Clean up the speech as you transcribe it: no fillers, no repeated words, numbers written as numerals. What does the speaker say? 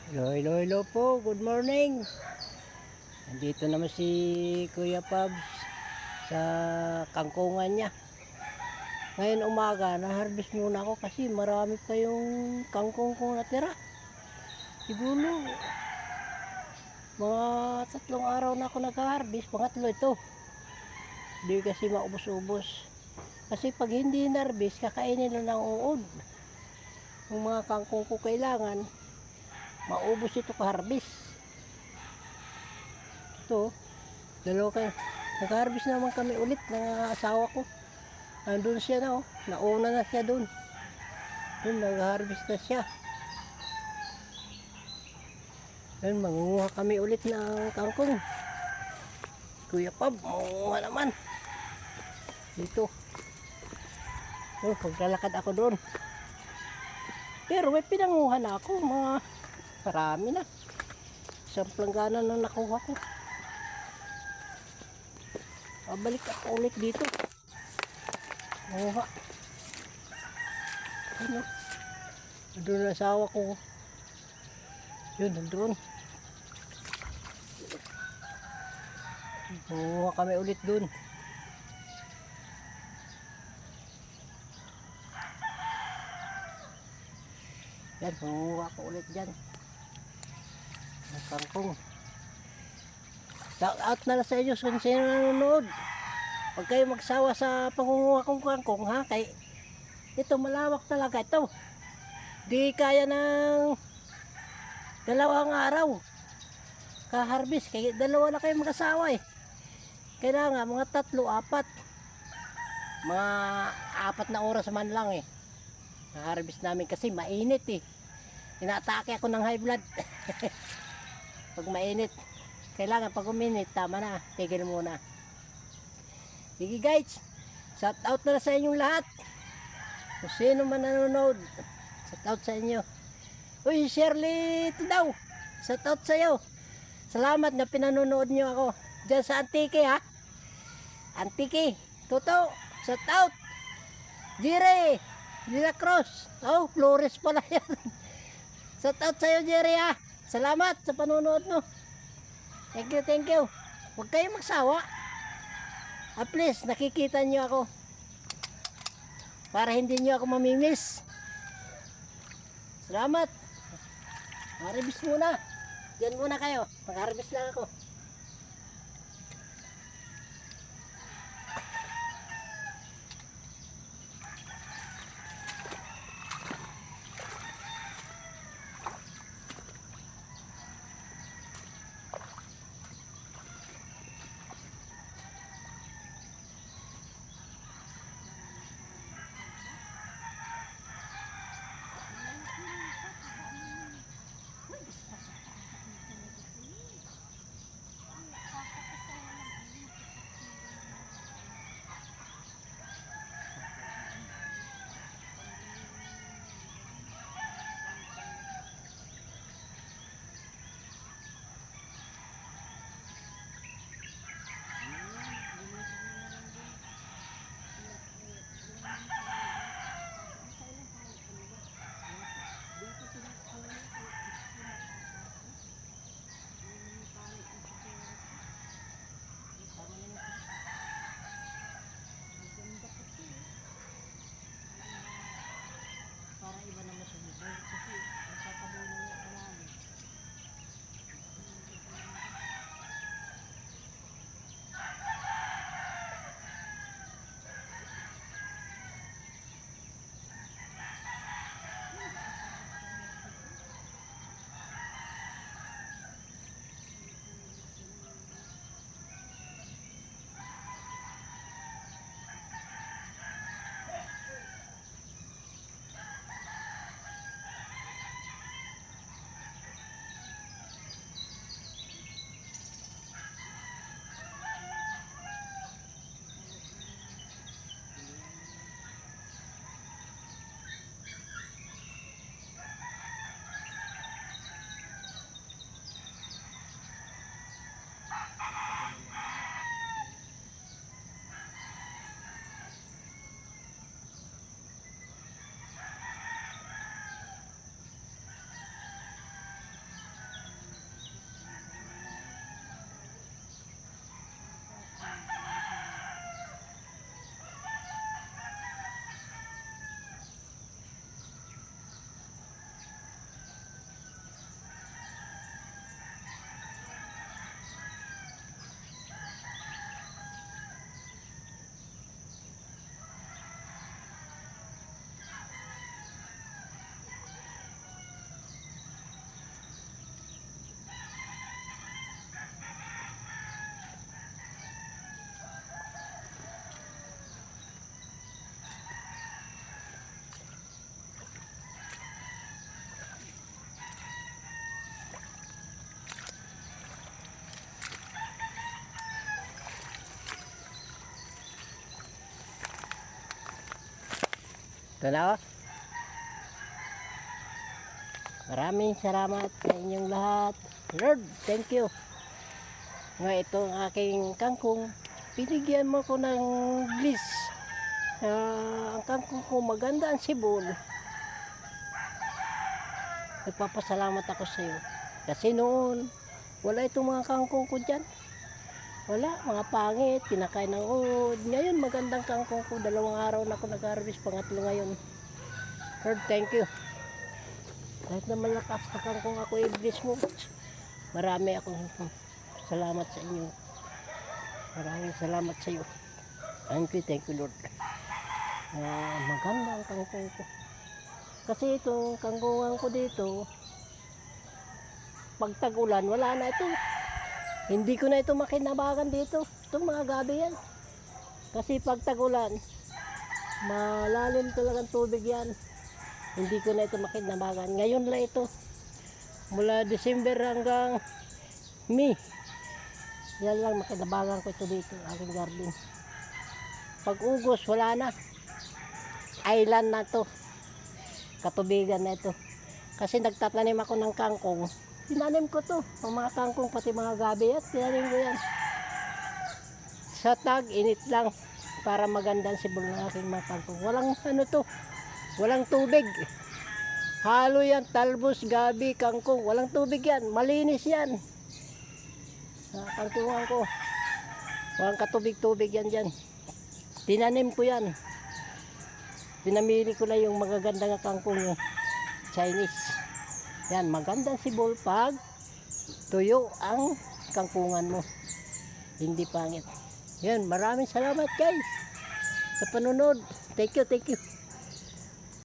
Hello, hello, hello po. Good morning. Nandito naman si Kuya Pabs sa kangkungan niya. Ngayon umaga, na-harvest muna ako kasi marami pa yung kangkong kong natira. Siguro, mga 3 araw na ako nag-harvest. Pangatlo ito. Hindi kasi maubos-ubos. Kasi pag hindi na-harvest, kakainin na ng uod. Yung mga kangkong ko kailangan, maubos ito ka-harvest. Ito, dalawa kayo. Nag-harvest naman kami ulit ng asawa ko. Andun siya na, oh. Nauna na siya dun. Dun, nag-harvest na siya. Dun, mangunguha kami ulit ng kangkong. Kuya Pab, mangunguha naman. Dito. Oh, paglalakad ako dun. Pero may pinanguha na ako. Mga marami na. Isang planggana na nakuha ko. Pabalik ako ulit dito. Manguha. Ano? Nandun na asawa ko. Yun, nandun. Manguha kami ulit dun. Yan, manguha ko ulit dyan. Ang kangkong. Shout out na lang sa inyo kung sino nanonood. Huwag kayo magsawa sa pangunguha kong kangkong, ha? Kay ito malawak talaga ito. Di kaya ng 2 araw ka-harvest. Kaya dalawa na kayo mag-asawa eh. Kailangan mga 3, 4. Mga 4 na oras man lang eh. Na-harvest namin kasi mainit eh. Inaatake ako ng high blood. Pag mainit. Kailangan pag uminit, tama na. Tigil muna. Sige guys. Shout out na sa inyong lahat. Kung sino man nanonood. Shout out sa inyo. Uy, Shirley ito daw. Shout out sa iyo. Salamat na pinanonood nyo ako. Diyan sa Antique ha. Antique. Toto. Shout out. Jire. Lila Cruz. Oh, Flores pala yan. Shout out sa iyo, Jire ha. Salamat sa panonood mo. Thank you, thank you. Huwag kayong magsawa. At least, nakikita nyo ako. Para hindi nyo ako mamimiss. Salamat. Mag-harvest muna. Diyan muna kayo. Mag-harvest lang ako. Ito na oh. Maraming salamat sa inyong lahat. Lord, thank you. Nga itong aking kangkong, binigyan mo ko ng bliss. Ang kangkong ko maganda ang sibol. Nagpapasalamat ako sa iyo. Kasi noon, wala itong mga kangkong ko dyan. Wala, mga pangit, pinakain ng uod. Ngayon magandang kangkong ko. 2 araw na ako nag-harvest, pangatlo ngayon. Lord, thank you. Kahit na malakas na kangkong ako, i-bless mo. Marami akong salamat sa inyo. Maraming salamat sa iyo. Thank you Lord. Maganda ang kangkong ko. Kasi itong kangkungan ko dito, pag tag-ulan, wala na ito. Hindi ko na ito makinabagan dito. Itong mga gabi yan. Kasi pag tag-ulan, malalim talagang tubig yan. Hindi ko na ito makinabagan. Ngayon lang ito. Mula December hanggang May. Yan lang makinabagan ko ito dito. Aking garden. Pag Ugos, wala na. Island na to. Katubigan na ito. Kasi nagtatanim ako ng kangkong. Tinanim ko to. Ang mga kangkong, pati mga gabi yan. Tinanim ko yan. Sa tag, init lang. Para maganda ang sibol ng aking mga kangkong. Walang ano to. Walang tubig. Halo yan, talbos, gabi, kangkong. Walang tubig yan. Malinis yan. Kangkungan ko. Walang katubig-tubig yan dyan. Tinanim ko yan. Pinamili ko na yung magaganda nga kangkong yung Chinese. Yan, magandang sibol pag tuyo ang kangkungan mo. Hindi pangit. Yan, maraming salamat guys sa panunod. Thank you.